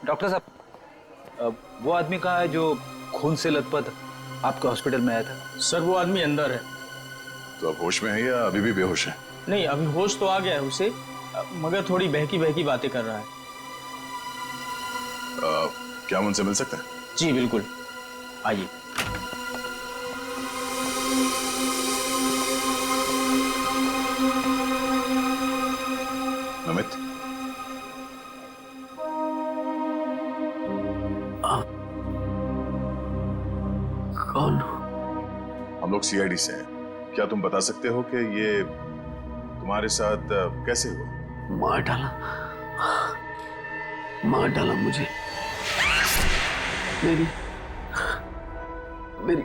Doctor साहब, वो आदमी कहाँ है जो खून से लथपथ आपके हॉस्पिटल में आया था? सर वो आदमी अंदर है। तो अब होश में है या अभी भी बेहोश है? नहीं, अभी होश तो आ गया है उसे, मगर थोड़ी बहकी बहकी बातें कर रहा है। क्या हम उनसे मिल सकते हैं? जी बिल्कुल, आइए। नमित, कौन? हम लोग सीआईडी से हैं। क्या तुम बता सकते हो कि ये तुम्हारे साथ कैसे हुआ? मार डाला मुझे। मेरी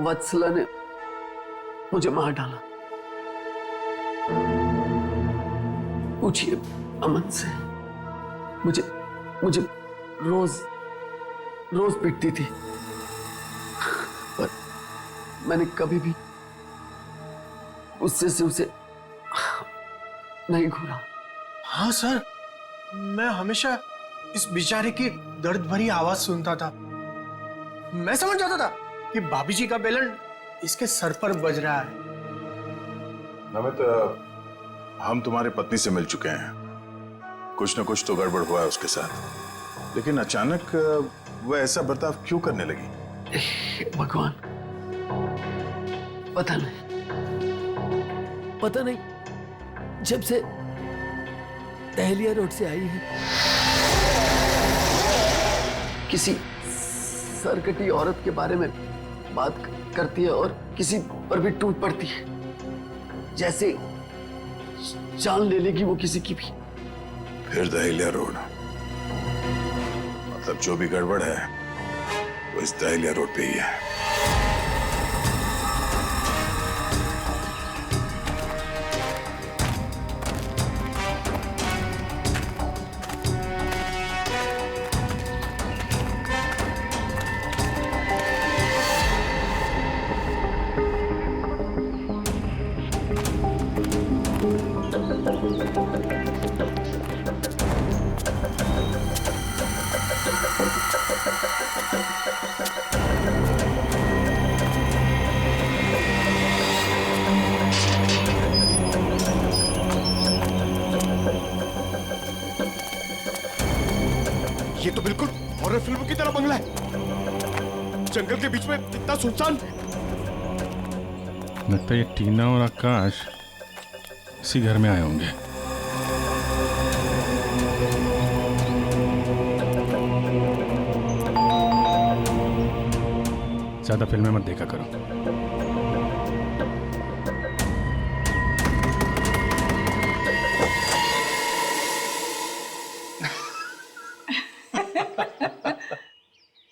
वत्सला ने मुझे मार डाला। पूछिए अमन से। मुझे रोज पीटती थी, पर मैंने कभी भी उससे उसे नहीं घूरा। हाँ सर, मैं हमेशा इस बेचारे की दर्द भरी आवाज सुनता था। मैं समझ जाता था कि भाभी जी का बेलन इसके सर पर बज रहा है। नमित, हम तुम्हारी पत्नी से मिल चुके हैं। कुछ न कुछ तो गड़बड़ हुआ है उसके साथ, लेकिन अचानक वह ऐसा बर्ताव क्यों करने लगी? भगवान, पता नहीं। जब से दहलिया रोड से आई है, किसी सरकटी औरत के बारे में बात करती है और किसी पर भी टूट पड़ती है, जैसे जान ले लेगी वो किसी की भी। फिर दहलिया रोड, मतलब जो भी गड़बड़ है वो इस दहलिया रोड पे ही है। ये तो बिल्कुल हॉरर फिल्म की तरह बंगला है। जंगल के बीच में इतना सुनसान। लगता है ये टीना और आकाश इसी घर में आए होंगे। ज्यादा फिल्में मत देखा करो।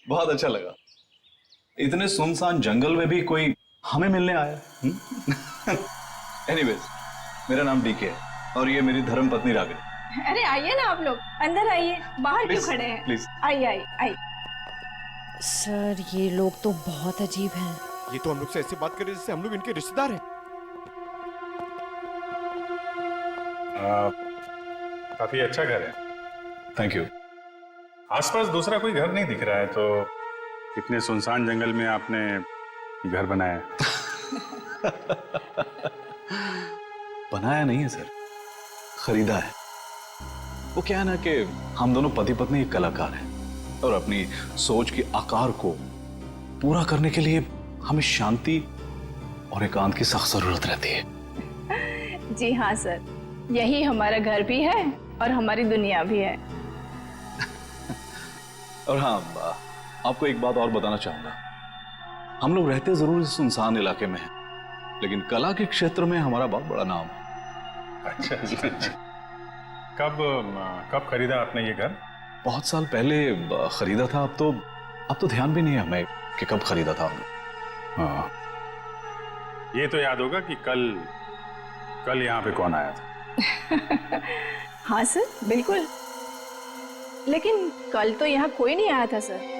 बहुत अच्छा लगा। इतने सुनसान जंगल में भी कोई हमें मिलने आया। एनीवेज, मेरा नाम डीके है और ये मेरी धर्म पत्नी रागिनी। अरे आइए ना आप लोग, अंदर आइए, बाहर क्यों खड़े हैं? प्लीज आइए आइए आइए। सर ये लोग तो बहुत अजीब हैं। ये तो हम लोग से ऐसे बात कर रहे जैसे हम लोग इनके रिश्तेदार हैं। काफी अच्छा घर है। Thank you. आसपास दूसरा कोई घर नहीं दिख रहा है, तो इतने सुनसान जंगल में आपने घर बनाया? बनाया नहीं है सर, खरीदा है। वो क्या है ना कि हम दोनों पति पत्नी एक कलाकार हैं और अपनी सोच के आकार को पूरा करने के लिए हमें शांति और एकांत की सख्त जरूरत रहती है। जी हाँ सर, यही हमारा घर भी है और हमारी दुनिया भी है। और हाँ, आपको एक बात और बताना चाहूंगा। हम लोग रहते जरूर इस सुनसान इलाके में हैं, लेकिन कला के क्षेत्र में हमारा बहुत बड़ा नाम है। अच्छा। कब खरीदा आपने ये घर? बहुत साल पहले खरीदा था। अब तो ध्यान भी नहीं है हमें कि कब खरीदा था हमने। हाँ, ये तो याद होगा कि कल यहाँ पे कौन आया था। हाँ सर, बिल्कुल। लेकिन कल तो यहाँ कोई नहीं आया था सर।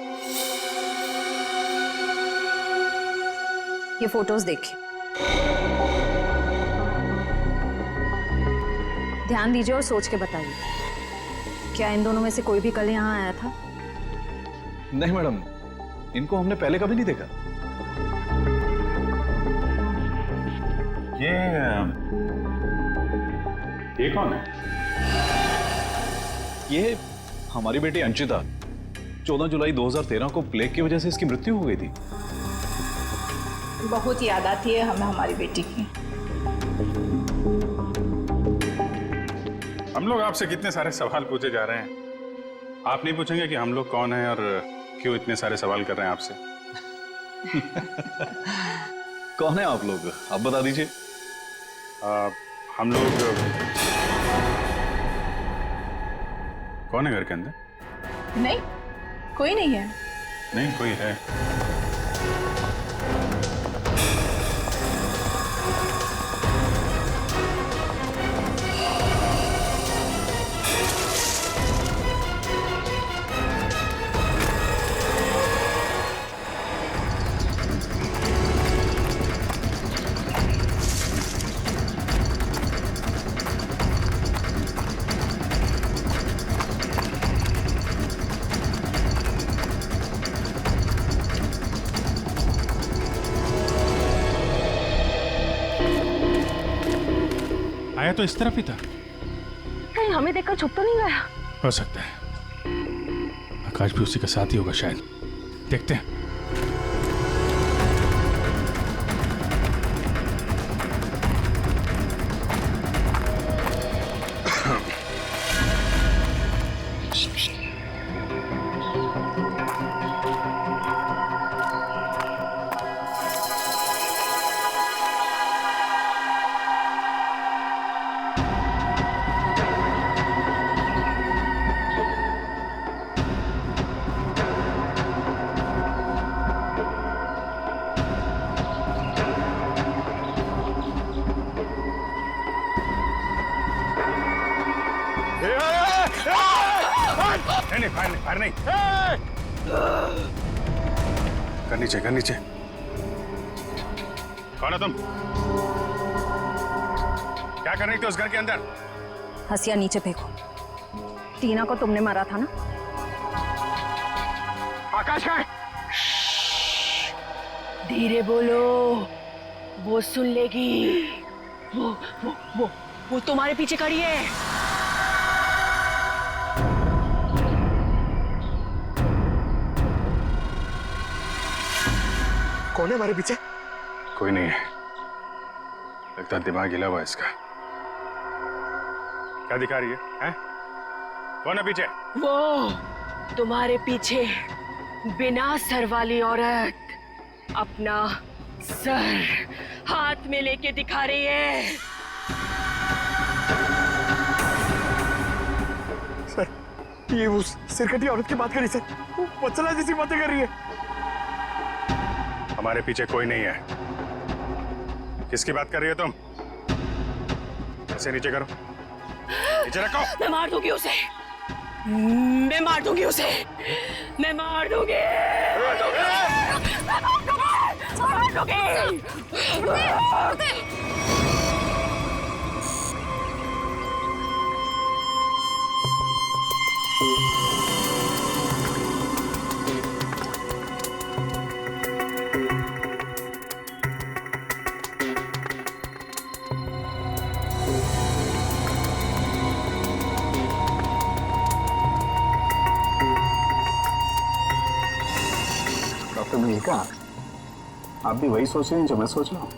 ये फोटोज देखिए, ध्यान दीजिए और सोच के बताइए। क्या इन दोनों में से कोई भी कल यहाँ आया था? नहीं मैडम, इनको हमने पहले कभी नहीं देखा। ये कौन है? ये हमारी बेटी अंशिता। 14 जुलाई 2013 को प्लेग की वजह से इसकी मृत्यु हो गई थी। बहुत याद आती है हमें हमारी बेटी की। हम लोग आपसे कितने सारे सवाल पूछे जा रहे हैं, आप नहीं पूछेंगे कि हम लोग कौन हैं और क्यों इतने सारे सवाल कर रहे हैं आपसे? कौन है आप लोग, आप बता दीजिए। हम लोग कौन है घर के अंदर? नहीं, कोई नहीं है। नहीं कोई है। आया तो इस तरफ ही था। कहीं हमें देखकर छुप तो नहीं गया? हो सकता है आकाश भी उसी का साथ ही होगा शायद। देखते हैं। नहीं फायर नहीं। कर नीचे। कौन हो तुम? क्या कर रही थी उस घर के अंदर? हसिया नीचे फेंको। टीना को तुमने मारा था ना? आकाश है। धीरे बोलो, वो सुन लेगी। वो तुम्हारे पीछे खड़ी है। कौन है हमारे पीछे? कोई नहीं है, लगता दिमाग हिला हुआ इसका। क्या दिखा रही है, हैं? कौन है पीछे? वो तुम्हारे पीछे बिना सर वाली औरत अपना सर हाथ में लेके दिखा रही है। सर, ये उस सिरकटी औरत की बात कर रही सर, वो वत्सला जैसी बातें कर रही है। हमारे पीछे कोई नहीं है। किसकी बात कर रही हो तुम? ऐसे नीचे करो, नीचे रखो। मैं मार दूंगी उसे। मैं मार दूंगी उसे। मैं मार दूंगी। डॉक्टर मलिका, आप भी वही सोच रहे हैं जो मैं सोच रहा हूँ?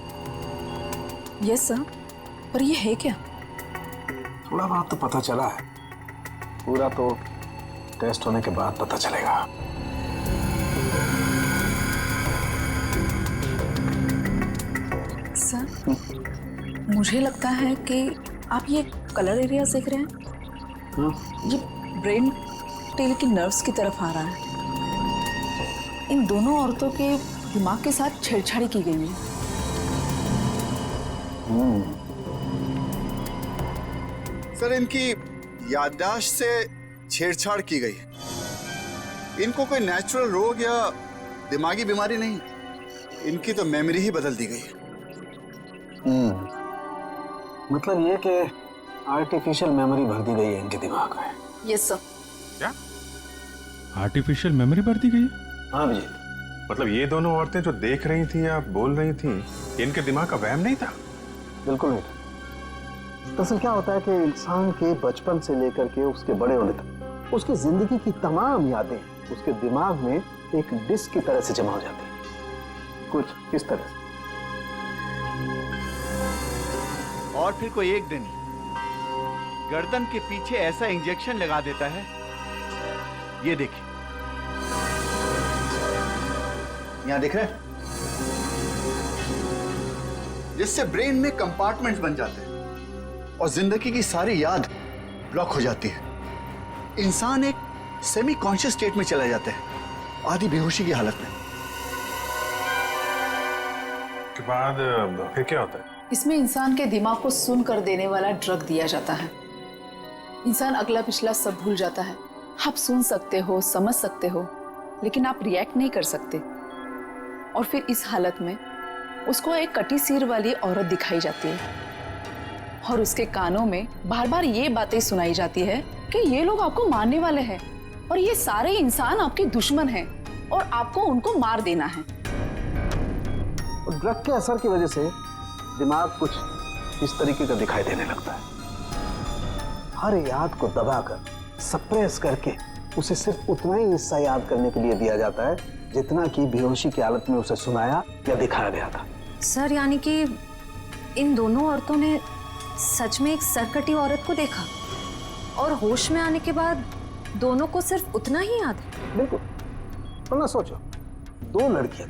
यस सर, पर ये है क्या? थोड़ा बहुत तो पता चला है, पूरा तो टेस्ट होने के बाद पता चलेगा। सर, मुझे लगता है कि आप ये कलर एरिया देख रहे हैं। ये ब्रेन टेल की नर्व्स की तरफ आ रहा है। इन दोनों औरतों के दिमाग के साथ छेड़छाड़ी की गई है। सर, इनकी याददाश्त से छेड़छाड़ की गई है। इनको कोई नेचुरल रोग या दिमागी बीमारी नहीं, इनकी तो मेमोरी ही बदल दी गई है। मतलब ये कि आर्टिफिशियल मेमोरी भर दी गई है इनके दिमाग में। Yes sir. क्या आर्टिफिशियल मेमोरी भर दी गई है? हाँ अभिजीत, मतलब ये दोनों औरतें जो देख रही थी या बोल रही थी, ये इनके दिमाग का वहम नहीं था? बिल्कुल नहीं था। दरअसल क्या होता है कि इंसान के बचपन से लेकर के उसके बड़े होने तक उसकी जिंदगी की तमाम यादें उसके दिमाग में एक डिस्क की तरह से जमा हो जाती है, कुछ इस तरह से। और फिर कोई एक दिन गर्दन के पीछे ऐसा इंजेक्शन लगा देता है, ये देखिए, यहां दिख रहा है, जिससे ब्रेन में कंपार्टमेंट्स बन जाते हैं और जिंदगी की सारी याद ब्लॉक हो जाती है। इंसान एक सेमी कॉन्शियस स्टेट में चला जाता है, आधी बेहोशी की हालत में। के बाद फिर क्या होता है? इसमें इंसान के दिमाग को सुन कर देने वाला ड्रग दिया जाता है। इंसान अगला पिछला सब भूल जाता है। आप सुन सकते हो, समझ सकते हो, लेकिन आप रिएक्ट नहीं कर सकते। और फिर इस हालत में उसको एक कटी सिर वाली औरत दिखाई जाती है और उसके कानों में बार बार ये बातें सुनाई जाती है कि ये लोग आपको मारने वाले हैं और ये सारे इंसान आपके दुश्मन हैं और आपको उनको मार देना है। और ड्रग के असर की वजह से दिमाग कुछ इस तरीके का दिखाई देने लगता है। हर याद को दबाकर, सप्रेस करके उसे सिर्फ उतना ही हिस्सा याद करने के लिए दिया जाता है जितना कि बेहोशी की हालत में उसे सुनाया या दिखाया गया था। सर यानी कि इन दोनों औरतों ने सच में एक सरकटी औरत को देखा और होश में आने के बाद दोनों को सिर्फ उतना ही याद है। बिल्कुल। वरना सोचो, दो लड़कियां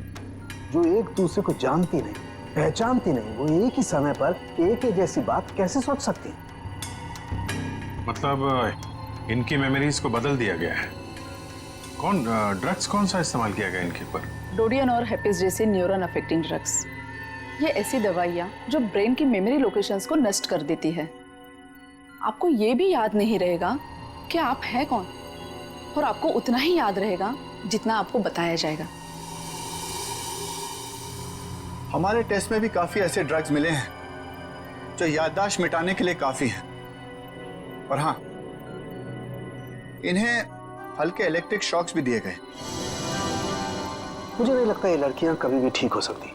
जो एक दूसरे को जानती नहीं, पहचानती नहीं, वो एक ही समय पर एक ही जैसी बात कैसे सोच सकती हैं? मतलब इनकी मेमोरीज को बदल दिया गया है। कौन ड्रग्स कौन सा इस्तेमाल किया गया इनके ऊपर? डोडियन और हेपिस जैसे न्यूरॉन अफेक्टिंग ड्रग्स। ये ऐसी दवाइयाँ जो ब्रेन की मेमोरी लोकेशंस को नष्ट कर देती है। आपको ये भी याद नहीं रहेगा कि आप हैं कौन, और आपको उतना ही याद रहेगा जितना आपको बताया जाएगा। हमारे टेस्ट में भी काफी ऐसे ड्रग्स मिले हैं जो याददाश्त मिटाने के लिए काफी हैं। और हाँ, इन्हें हल्के इलेक्ट्रिक शॉक्स भी दिए गए। मुझे नहीं लगता ये लड़कियां कभी भी ठीक हो सकती,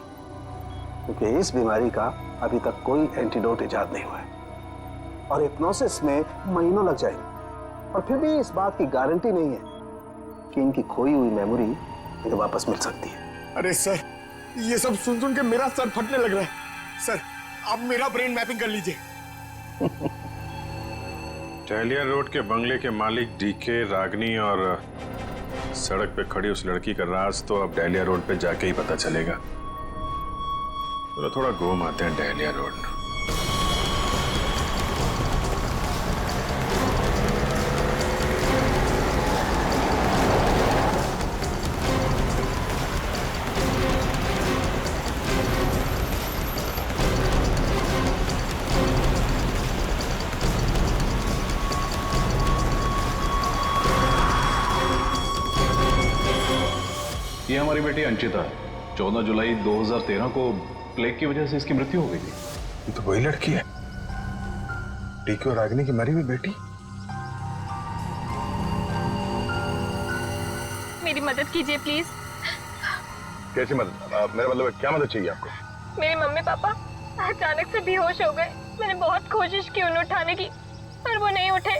क्योंकि इस बीमारी का अभी तक कोई एंटीडोट इजाद नहीं हुआ है और हिप्नोसिस में महीनों लग जाएंगे। और फिर भी इस बात की गारंटी नहीं है कि इनकी खोई हुई मेमोरी इन्हें वापस मिल सकती है। अरे सर, ये सब सुन सुन के मेरा सर फटने लग रहा है। सर, आप मेरा ब्रेन मैपिंग कर लीजिए। डहलिया रोड के बंगले के मालिक डीके, रागनी और सड़क पे खड़ी उस लड़की का राज तो अब डहलिया रोड पे जाके ही पता चलेगा। तो थोड़ा घूम आते हैं डहलिया रोड। ये हमारी बेटी अंशिता, 14 जुलाई 2013 को प्लेग की वजह से इसकी मृत्यु हो गई थी। ये तो वही लड़की है, डीके और रागिनी की मरी हुई बेटी। मेरी मदद कीजिए प्लीज। कैसी मदद? मेरा मतलब क्या मदद चाहिए आपको? मेरे मम्मी पापा अचानक से बेहोश हो गए। मैंने बहुत कोशिश की उन्हें उठाने की, पर वो नहीं उठे।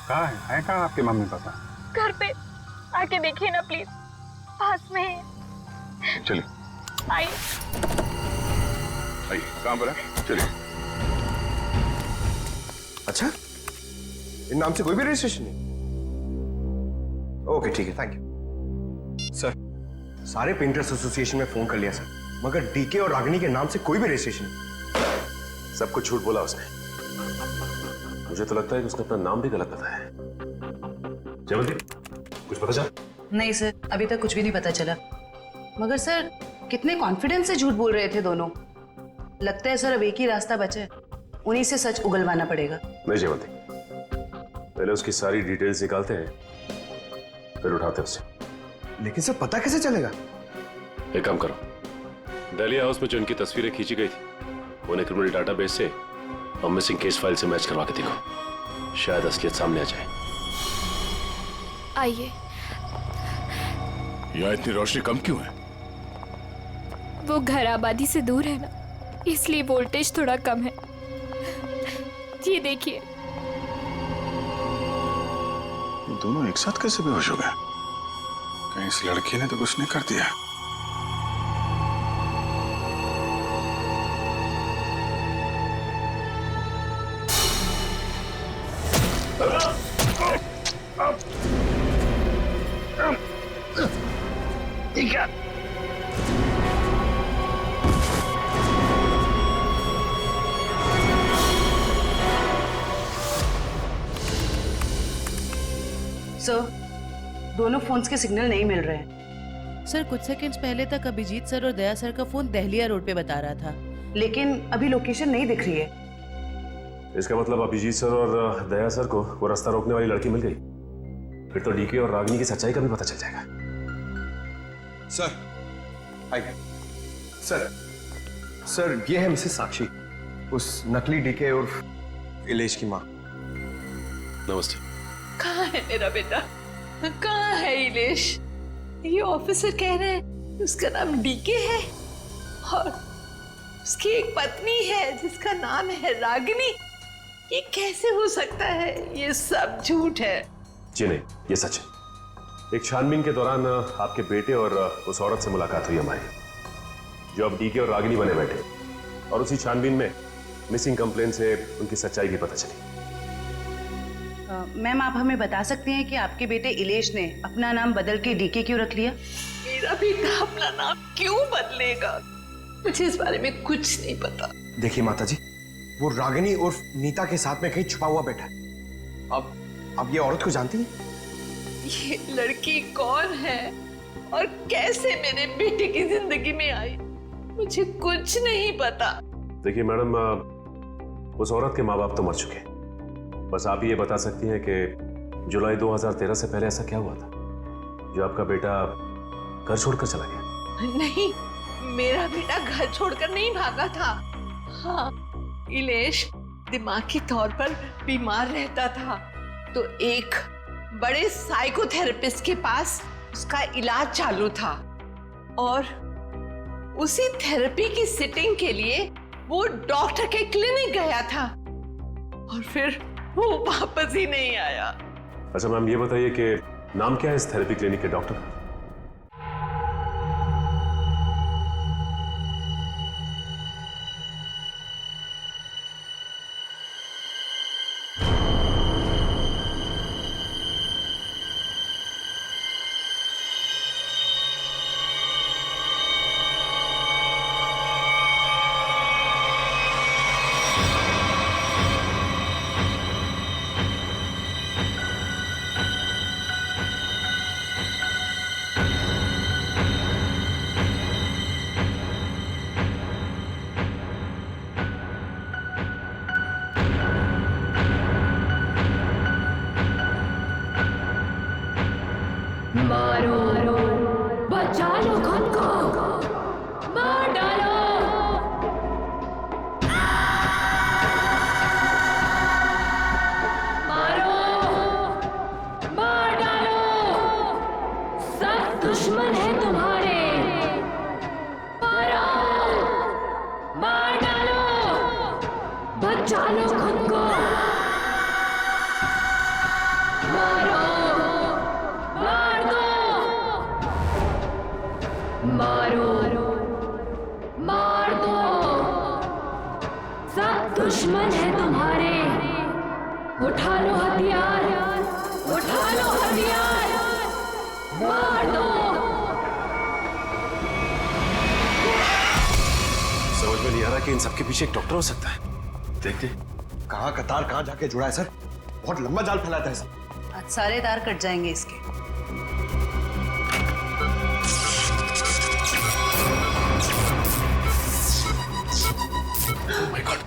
कहाँ है कहाँ आपके मम्मी पापा? घर पे आके देखिए ना प्लीज, पास में है। चलिए आइए आइए, कहाँ पर है? चलिए। अच्छा, इन नाम से कोई भी रजिस्ट्रेशन नहीं? ओके ठीक है, थैंक यू। सर, सारे पेंटर्स एसोसिएशन में फोन कर लिया सर, मगर डीके और रागिनी के नाम से कोई भी रजिस्ट्रेशन नहीं। सब कुछ झूठ बोला उसने। मुझे तो लगता है कि उसने अपना नाम भी गलत बताया है। जयवंती, कुछ पता चला? नहीं सर, अभी तक कुछ भी नहीं पता चला। मगर सर, कितने कॉन्फिडेंस से झूठ बोल रहे थे दोनों। लगता है सर अब एक ही रास्ता बचा है, उन्हीं से सच उगलवाना पड़ेगा। नहीं जयवंती, पहले उसकी सारी डिटेल्स निकालते हैं, फिर उठाते हैं उसे। लेकिन सर पता कैसे चलेगा? एक काम करो, डहलिया हाउस में जो उनकी तस्वीरें खींची गई थी उन्हें क्रिमिनल डाटाबेस से और मिसिंग केस फाइल से मैच करवा के देखो, शायद असलियत सामने आ जाए। आइए। यहाँ इतनी रोशनी कम क्यों है? वो घर आबादी से दूर है ना, इसलिए वोल्टेज थोड़ा कम है। ये देखिए। ये दोनों एक साथ कैसे बेहोश हो गए? कहीं इस लड़की ने तो कुछ नहीं कर दिया? ठीक है। सर, दोनों फोन्स के सिग्नल नहीं मिल रहे हैं। सर कुछ सेकंड्स पहले तक अभिजीत सर और दया सर का फोन दहलिया रोड पे बता रहा था, लेकिन अभी लोकेशन नहीं दिख रही है। इसका मतलब अभिजीत सर और दया सर को वो रास्ता रोकने वाली लड़की मिल गई। फिर तो डीके और रागिनी की सच्चाई का भी पता चल जाएगा। सर आइए। सर ये है मिसेस साक्षी, उस नकली डीके और इलेश की माँ। नमस्ते। कहाँ है मेरा बेटा? कहाँ है इलेश? ये ऑफिसर कह रहे हैं उसका नाम डीके है और उसकी एक पत्नी है जिसका नाम है रागिनी। ये कैसे हो सकता है? ये सब झूठ है। जी नहीं, ये सच है। एक छानबीन के दौरान आपके बेटे और उस औरत से मुलाकात हुई हमारी, जो अब डीके और रागिनी बने बैठे, और उसी छानबीन में मिसिंग कंप्लेन से उनकी सच्चाई भी पता चली। मैम, आप हमें बता सकते हैं कि आपके बेटे इलेश ने अपना नाम बदल के डीके क्यों रख लिया? मेरा बेटा अपना नाम क्यों बदलेगा? मुझे इस बारे में कुछ नहीं पता। देखिए माताजी, वो रागिनी और नीता के साथ में कहीं छुपा हुआ बैठा है। अब ये औरत को जानती है? ये लड़की कौन है और कैसे मेरे बेटे की जिंदगी में आई, मुझे कुछ नहीं पता। देखिए मैडम, उस औरत के माँ बाप तो मर चुके हैं। बस आप ये बता सकती हैं कि जुलाई 2013 से पहले ऐसा क्या हुआ था जो आपका बेटा घर छोड़कर चला गया? नहीं, मेरा बेटा घर छोड़कर नहीं भागा था। हाँ, इलेश दिमागी तौर पर बीमार रहता था, तो एक बड़े साइकोथेरेपिस्ट के पास उसका इलाज चालू था और उसी थेरेपी की सिटिंग के लिए वो डॉक्टर के क्लिनिक गया था और फिर वो वापस ही नहीं आया। अच्छा मैम, ये बताइए कि नाम क्या है इस थेरेपी क्लिनिक के डॉक्टर का? मारो, बचा लो खुद को, मार डालो। मारो, मार डालो, सब दुश्मन है तुम्हारे। मारो, मार डालो, बचा लो खुद को। मारो, मारो, मार दो, सब दुश्मन है तुम्हारे। उठा लो हथियार, उठा लो हथियार, मार दो। समझ में नहीं आ रहा कि इन सबके पीछे एक डॉक्टर हो सकता है। देखते कहाँ का तार कहाँ जाके जुड़ा है सर? बहुत लंबा जाल फैलाता है सर। आज सारे तार कट जाएंगे इसके। Oh my God.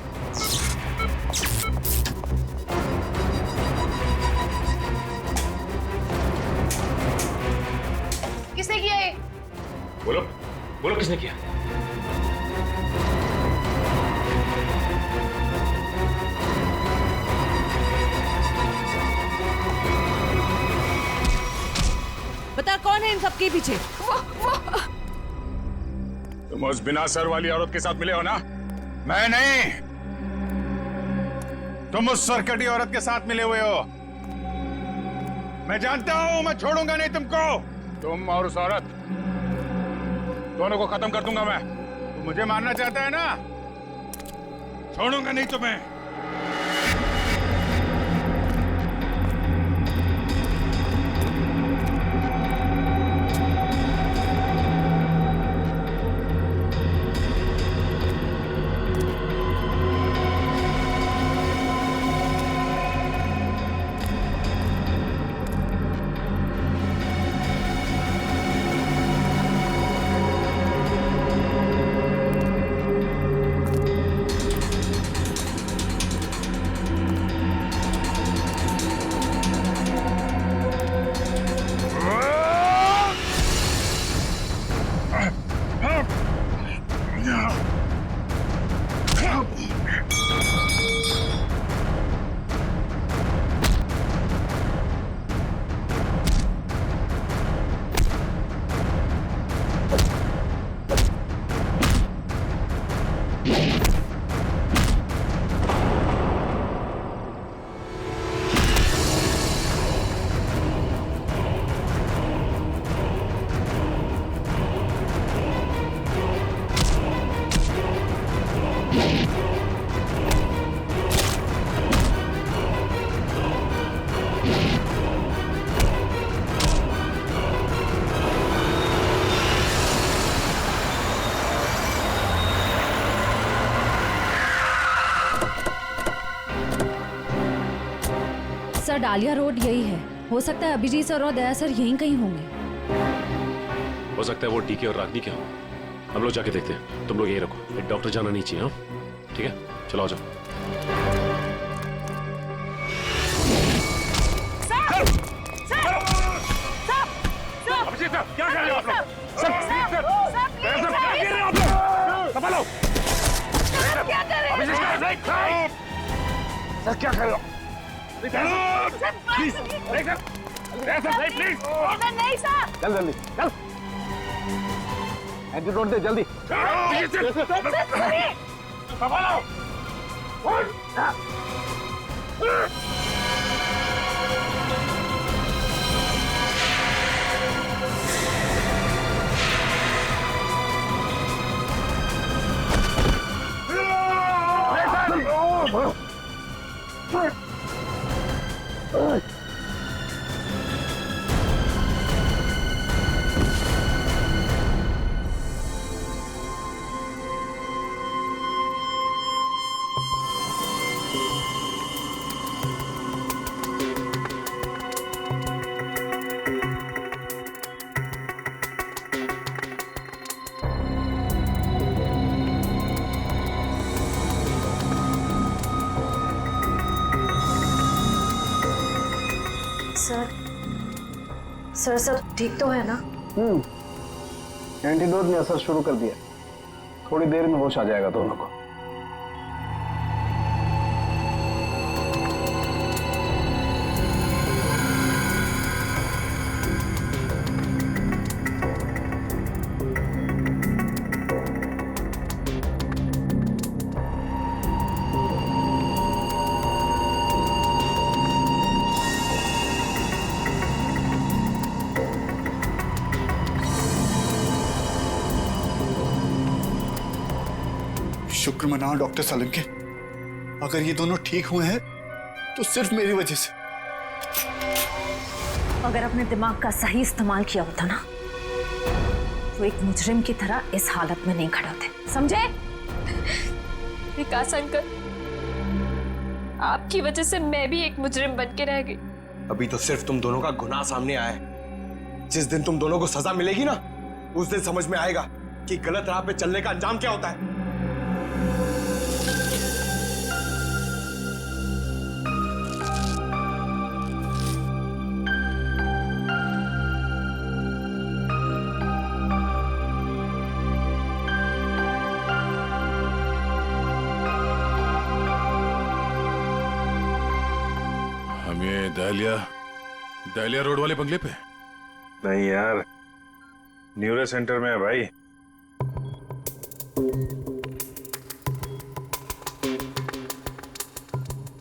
किसने किया ये? बोलो, बोलो किसने किया? कौन है इन सबके पीछे? तुम उस बिना सर वाली औरत के साथ मिले हो ना? मैं नहीं, तुम उस सरकटी औरत के साथ मिले हुए हो। मैं जानता हूं, मैं छोड़ूंगा नहीं तुमको। तुम और उस औरत दोनों को खत्म कर दूंगा मैं। तुम मुझे मारना चाहता है ना? छोड़ूंगा नहीं तुम्हें। सर डालिया रोड यही है। हो सकता है अभिजीत सर और दया सर यहीं कहीं होंगे। हो सकता है वो डीके और रागनी क्या हो। हम लोग जाके देखते हैं, तुम लोग यहीं रखो। एक डॉक्टर जाना नहीं चाहिए। हाँ ठीक है, चलो आ जाओ। अभिजीत सर, क्या कर रहे हो आप लोग? सर, संभालो। क्या कर रहे हो? अभिजीत सर, सर क्या कर रहे हो? Please, please. नहीं सर। चल जल्दी चल, एंटीडोट दे जल्दी। संभालो। सर सब ठीक तो है ना? एंटीडोट ने असर शुरू कर दिया, थोड़ी देर में होश आ जाएगा दोनों को। शुक्र मनाओ डॉक्टर सालुंके, अगर ये दोनों ठीक हुए हैं तो सिर्फ मेरी वजह से। अगर अपने दिमाग का सही इस्तेमाल किया होता ना, तो एक मुजरिम की तरह इस हालत में नहीं खड़े होते, समझे? विकास अंकल, आपकी वजह से मैं भी एक मुजरिम बन के रह गई। अभी तो सिर्फ तुम दोनों का गुनाह सामने आया है। जिस दिन तुम दोनों को सजा मिलेगी ना, उस दिन समझ में आएगा कि गलत राह पे चलने का अंजाम क्या होता है। हम ये दहलिया रोड वाले बंगले पे। नहीं यार, न्यूरो सेंटर में है भाई।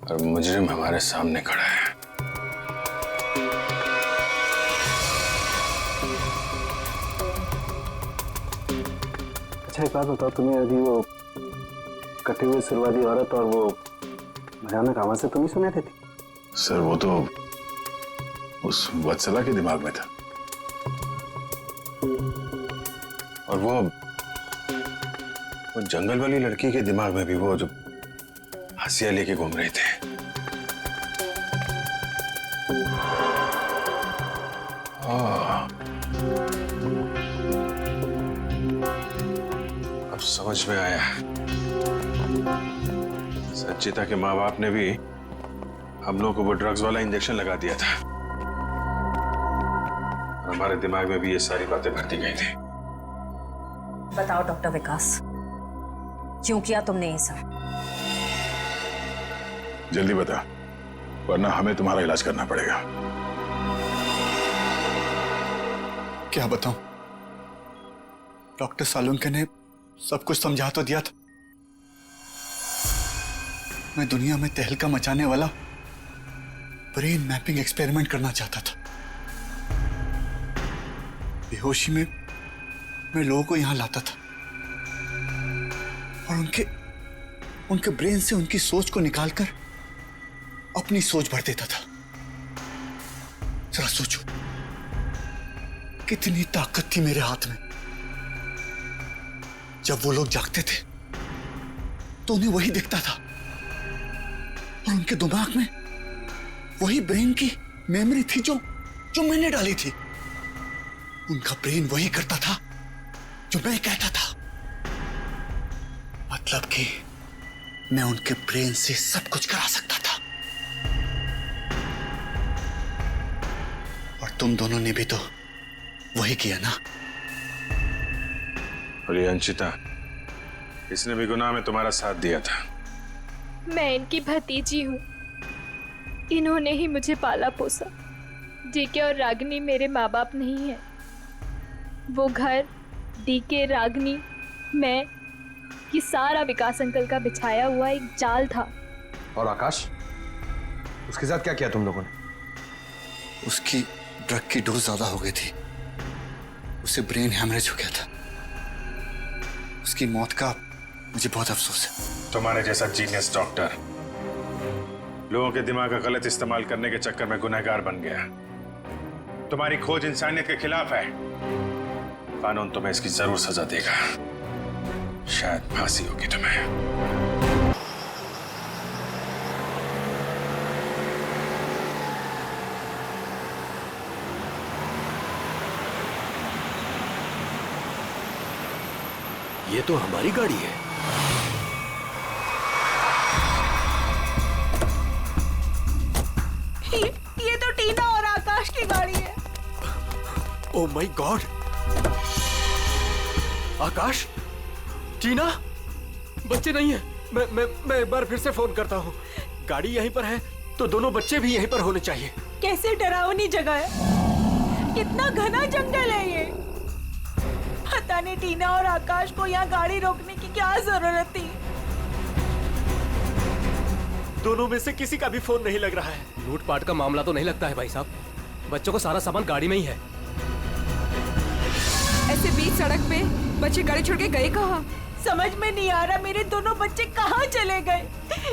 और मुजरिम हमारे सामने खड़ा है। अच्छा एक बात बताओ, तुम्हें अभी वो कटे हुए सिर वाली औरत और वो भयानक आवाज से तुम ही सुने थे? सर वो तो उस वत्सला के दिमाग में था, और वो जंगल वाली लड़की के दिमाग में भी, वो जो हंसिया लेके घूम रहे थे। अब समझ में आया, संचिता के माँ बाप ने भी हम लोगों को वो ड्रग्स वाला इंजेक्शन लगा दिया था, और हमारे दिमाग में भी ये सारी बातें भरती गई थी। बताओ डॉक्टर विकास, क्यों किया तुमने ये सब? जल्दी बता, वरना हमें तुम्हारा इलाज करना पड़ेगा। क्या बताऊं? डॉक्टर सालुंके ने सब कुछ समझा तो दिया था। मैं दुनिया में तहलका मचाने वाला ब्रेन मैपिंग एक्सपेरिमेंट करना चाहता था। बेहोशी में मैं लोगों को यहां लाता था और उनके ब्रेन से उनकी सोच को निकालकर अपनी सोच भर देता था। जरा सोचो, कितनी ताकत थी मेरे हाथ में। जब वो लोग जागते थे तो उन्हें वही दिखता था, और उनके दिमाग में वही ब्रेन की मेमोरी थी जो मैंने डाली थी। उनका ब्रेन वही करता था जो मैं कहता था। मतलब कि मैं उनके ब्रेन से सब कुछ करा सकता था। और तुम दोनों ने भी तो वही किया ना? और ये अंशिता, इसने भी गुनाह में तुम्हारा साथ दिया था। मैं इनकी भतीजी हूँ, इन्होंने ही मुझे पाला पोसा। डीके और रागिनी मेरे माँ बाप नहीं है। वो घर, डीके, रागिनी, मैं, ये सारा विकास अंकल का बिछाया हुआ एक जाल था। और आकाश, उसके साथ क्या किया तुम लोगों ने? उसकी ड्रग की डोज ज्यादा हो गई थी, उसे ब्रेन हैमरेज हो गया था। उसकी मौत का मुझे बहुत अफसोस है। तुम्हारे जैसा जीनियस डॉक्टर लोगों के दिमाग का गलत इस्तेमाल करने के चक्कर में गुनहगार बन गया। तुम्हारी खोज इंसानियत के खिलाफ है। कानून तुम्हें इसकी जरूर सजा देगा। शायद फांसी होगी तुम्हें। ये तो हमारी गाड़ी है। ये तो टीना और आकाश की गाड़ी है। Oh my God! आकाश, टीना, बच्चे नहीं है। मैं एक बार फिर से फोन करता हूँ। गाड़ी यहीं पर है तो दोनों बच्चे भी यहीं पर होने चाहिए। कैसे डरावनी जगह है, कितना घना जंगल है ये। पता नहीं टीना और आकाश को यहाँ गाड़ी रोकने की क्या जरूरत थी। दोनों में से किसी का भी फोन नहीं लग रहा है। लूटपाट का मामला तो नहीं लगता है भाई साहब। बच्चों को सारा सामान गाड़ी में ही है। ऐसे बीच सड़क पे बच्चे गाड़ी छोड़ के गए कहाँ? समझ में नहीं आ रहा, मेरे दोनों बच्चे कहाँ चले गए?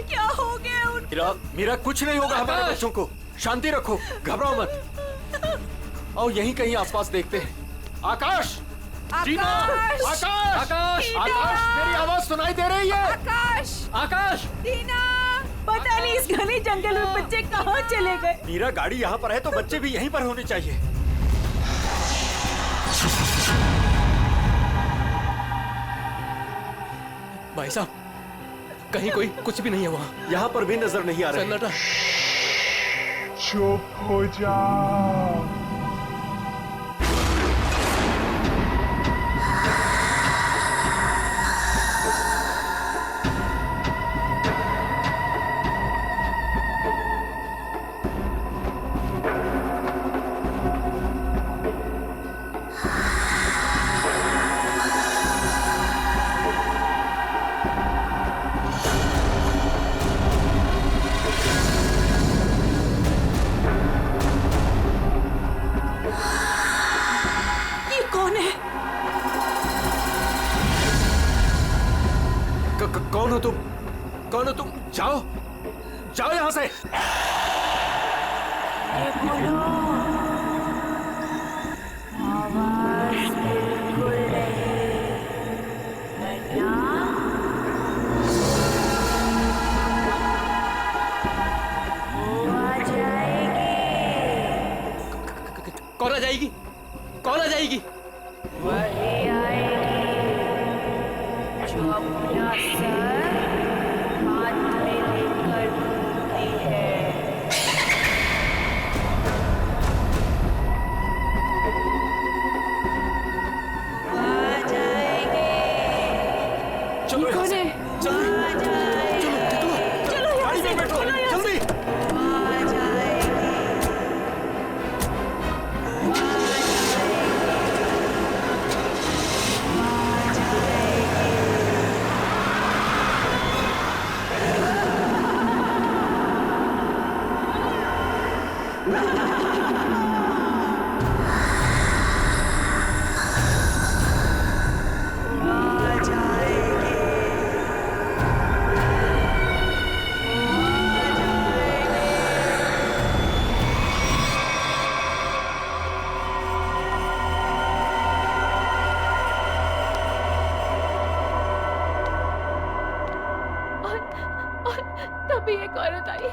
क्या हो गया उनको? मीरा, कुछ नहीं होगा हमारे बच्चों को। शांति रखो, घबराओ मत। आओ यहीं कहीं आसपास देखते हैं। आकाश, टीना, आकाश, आकाश, आकाश, मेरी आवाज सुनाई दे रही है? आकाश, आकाश, टीना, पता नहीं इस घने जंगल में बच्चे कहाँ चले गए। मीरा, गाड़ी यहाँ पर है तो बच्चे भी यहीं पर होने चाहिए। भाई साहब, कहीं कोई कुछ भी नहीं है वहाँ। यहाँ पर भी नजर नहीं आ रहा। सन्नाटा। चुप हो जाओ। तुम? कौन हो तुम? जाओ, जाओ यहां से। कौन आ जाएगी? कौन आ जाएगी? वही आएगी जो अपना सर हाथ में लेकर घूमती है। आ जाएगी। चलो यहाँ से, जल्दी चलो, गाड़ी में बैठो, जल्दी। तभी एक औरत आई,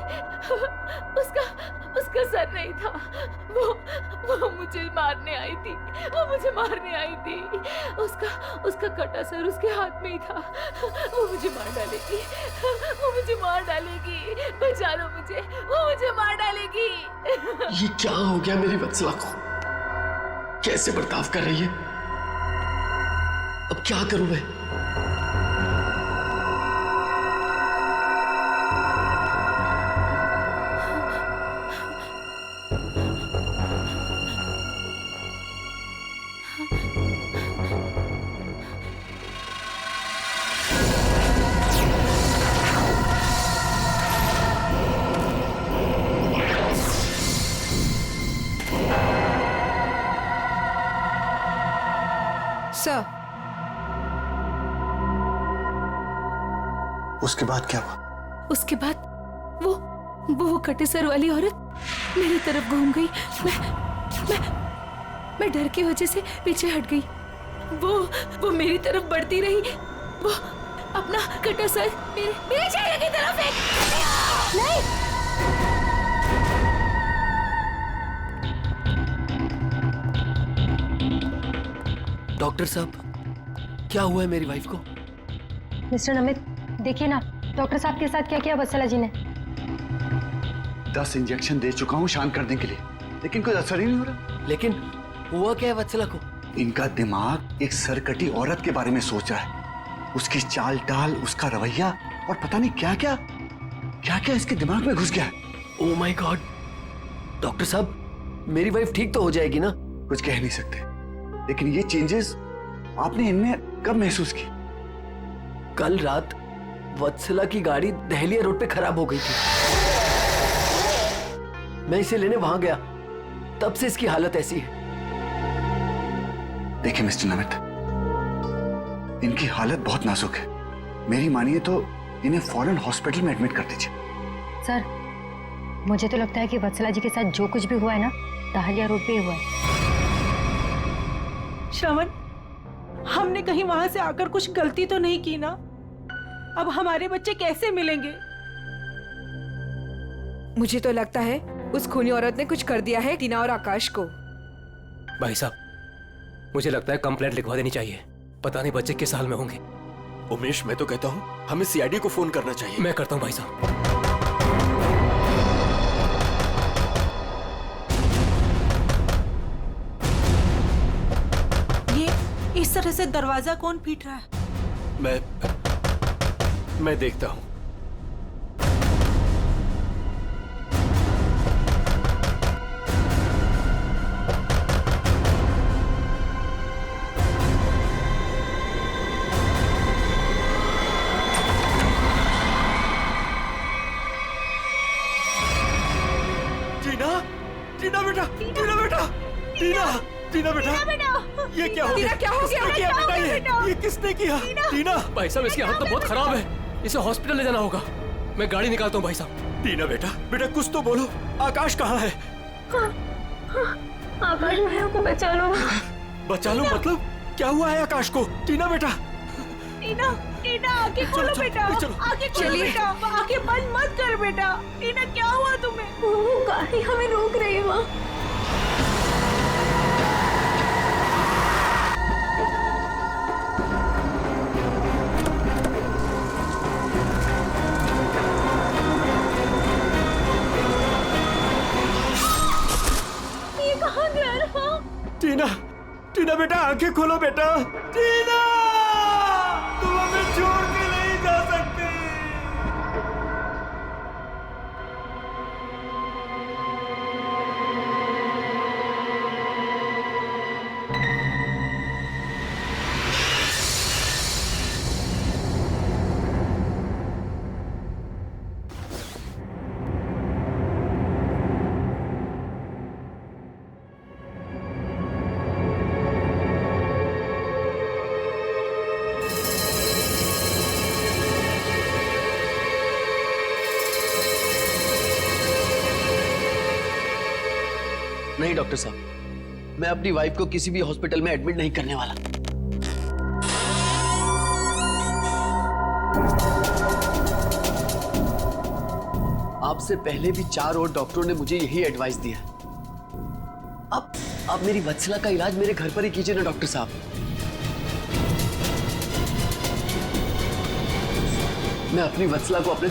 उसका सर नहीं था, वो मुझे मारने आई थी, उसका कटा सर उसके हाथ में ही था। वो मुझे मार डालेगी, बचा लो मुझे, वो मुझे मार डालेगी। ये क्या हो गया मेरी वत्सला को? कैसे बर्ताव कर रही है? अब क्या करूं मैं? सर, उसके बाद क्या हुआ? उसके बाद वो कटे सर वाली औरत मेरी तरफ घूम गई। मैं डर की वजह से पीछे हट गई। वो मेरी तरफ बढ़ती रही। वो अपना कटा सर मेरे चेहरे की तरफ फेंक। नहीं, डॉक्टर साहब, क्या हुआ है मेरी वाइफ को? मिस्टर नमित, देखिए ना डॉक्टर साहब के साथ क्या किया वत्सला जी ने। 10 इंजेक्शन दे चुका हूँ शांत करने के लिए, लेकिन कोई असर ही नहीं हो रहा। लेकिन हुआ क्या है वत्सला को? इनका दिमाग एक सरकटी औरत के बारे में सोच रहा है। उसकी चाल डाल, उसका रवैया और पता नहीं क्या क्या इसके दिमाग में घुस गया है। Oh my God! डॉक्टर साहब, मेरी वाइफ ठीक तो हो जाएगी ना? कुछ कह नहीं सकते, लेकिन ये चेंजेस आपने इनमें कब महसूस की? कल रात वत्सला की गाड़ी दहलिया रोड पे खराब हो गई थी। मैं इसे लेने वहां गया, तब से इसकी हालत ऐसी है। देखिए मिस्टर नमित, इनकी हालत बहुत नाजुक है। मेरी मानिए तो इन्हें फौरन हॉस्पिटल में एडमिट कर दीजिए। सर, मुझे तो लगता है कि वत्सला जी के साथ जो कुछ भी हुआ है ना, दहलिया रोड पे ही हुआ है। श्रवण, हमने कहीं वहां से आकर कुछ गलती तो नहीं की ना? अब हमारे बच्चे कैसे मिलेंगे? मुझे तो लगता है उस खूनी औरत ने कुछ कर दिया है टीना और आकाश को। भाई साहब, मुझे लगता है कंप्लेंट लिखवा देनी चाहिए। पता नहीं बच्चे किस हाल में होंगे। उमेश, मैं तो कहता हूँ हमें सीआईडी को फोन करना चाहिए। मैं करता हूँ भाई साहब। इस तरह से दरवाजा कौन पीट रहा है? मैं देखता हूं। टीना बेटा, टीना बेटा, ये क्या हो गया? क्या हो गया? ये किसने किया? टीना! भाई साहब, इसकी हालत तो बहुत खराब है। इसे हॉस्पिटल ले जाना होगा। मैं गाड़ी निकालता हूँ भाई साहब। टीना बेटा, बेटा कुछ तो बोलो, आकाश कहाँ है? आकाश भैया को बचा लो। बचा लो मतलब? क्या हुआ है आकाश को? टीना बेटा, टीना, टीना आंखें खोलो बेटा, आंखें खोलो बेटा, आंखें बंद मत कर बेटा। टीना क्या हुआ तुम्हें? वो गाड़ी हमें रोक रही है माँ। ये कहाँ जा रहा? टीना, टीना बेटा आंखें खोलो बेटा। टीना, तुम हमें छोड़ के नहीं जा सकते। नहीं डॉक्टर साहब, मैं अपनी वाइफ को किसी भी हॉस्पिटल में एडमिट नहीं करने वाला। आपसे पहले भी 4 और डॉक्टरों ने मुझे यही एडवाइस दिया। अब मेरी वत्सला का इलाज मेरे घर पर ही कीजिए ना डॉक्टर साहब। मैं अपनी वत्सला को अपने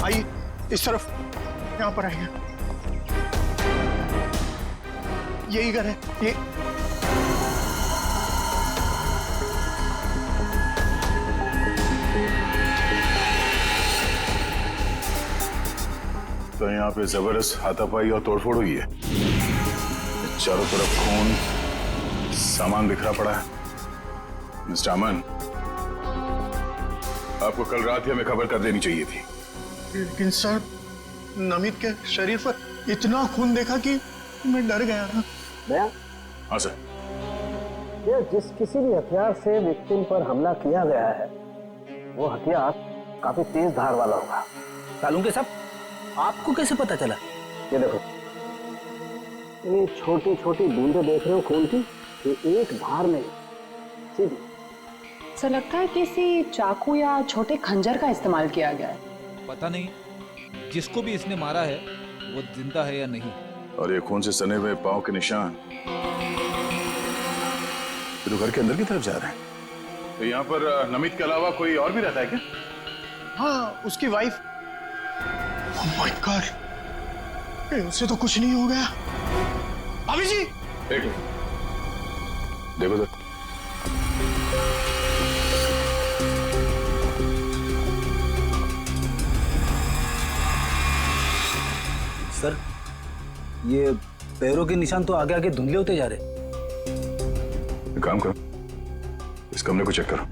आइए इस तरफ, यहाँ पर आइए। यही घर है ये। तो यहाँ पे जबरदस्त हाथापाई और तोड़फोड़ हुई है। चारों तरफ खून, सामान बिखरा पड़ा है। मिस्टर अमन, आपको कल रात ही हमें खबर कर देनी चाहिए थी। लेकिन सर, नमित के शरीर पर इतना खून देखा कि मैं डर गया था। हाँ सर। ये जिस किसी भी हथियार से विक्टिम पर हमला किया गया है, वो हथियार काफी तेज धार वाला होगा। तालुंके साहब, आपको कैसे पता चला? ये देखो, ये छोटी छोटी बूंदें देख रहे हो खून की, ये एक धार नहीं, सीधी। सर लगता है किसी चाकू या छोटे खंजर का इस्तेमाल किया गया है। पता नहीं जिसको भी इसने मारा है वो जिंदा है या नहीं। और ये खून से सने हुए पांव के निशान तो घर के अंदर की तरफ जा रहे हैं। तो यहाँ पर नमित के अलावा कोई और भी रहता है क्या? हाँ, उसकी वाइफ। ओह माय गॉड, उससे तो कुछ नहीं हो गया। भाभी जी, देखो तो। सर, ये पैरों के निशान तो आगे आगे धुंधले होते जा रहे। एक काम करो, इस कमरे को चेक करो।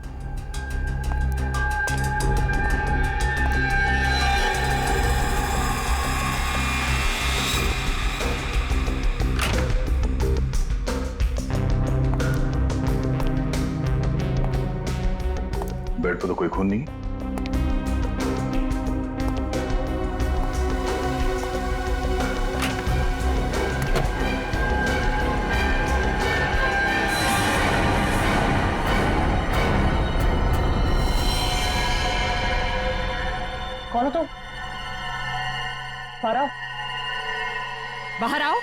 बेड पर तो कोई खून नहीं। कौन हो तुम? बाहर आओ। बाहर आओ।